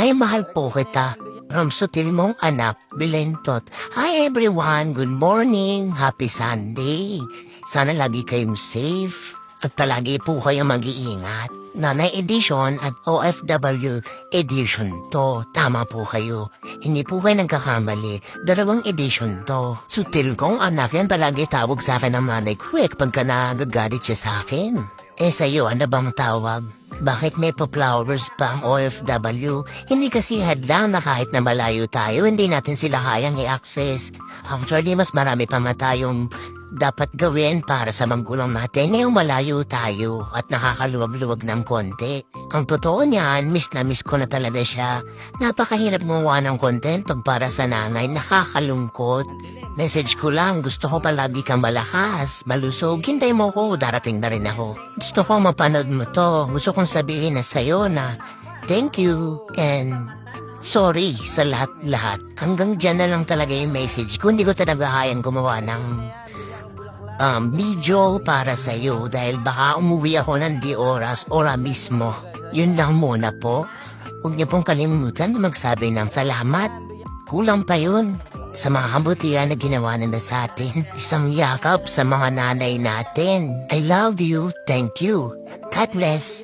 Ay, mahal po kita. From sutil mong anak, Bilentot. Hi everyone, good morning. Happy Sunday. Sana lagi kayong safe at palagi po kayong mag-iingat. Nanay Edition at OFW Edition to. Tama po kayo. Hindi po kayo nagkakamali. Dalawang edition to. Sutil kong anak yan palagi tawag sa akin ng nanay quick pagka nagagalit siya sa akin. Sa'yo, ano bang tawag? Bakit may pa-flowers pa ang OFW? Hindi kasi hadlang na kahit na malayo tayo, hindi natin sila kayang i-access. Actually, mas marami pa tayong dapat gawin para sa magulang natin ngayong malayo tayo at nakakaluwag-luwag ng konti. Ang totoo niyan, miss na miss ko na talaga siya. Napakahirap gumawa ng content pag para sa nanay, nakakalungkot. Message ko lang, gusto ko palagi kang malakas, malusog, hintay mo ko, darating na rin ako. Gusto ko mapanood mo to, gusto kong sabihin na sa'yo na thank you and sorry sa lahat-lahat. Hanggang dyan na lang talaga yung message ko, hindi ko talaga kayang gumawa ng video para sa'yo dahil baka umuwi ako ng di oras, ora mismo. Yun lang muna po. Huwag niyo pong kalimutan na magsabi ng salamat. Kulang pa yun sa mga kabutihan na ginawa nila sa atin. Isang yakap sa mga nanay natin. I love you. Thank you. God bless.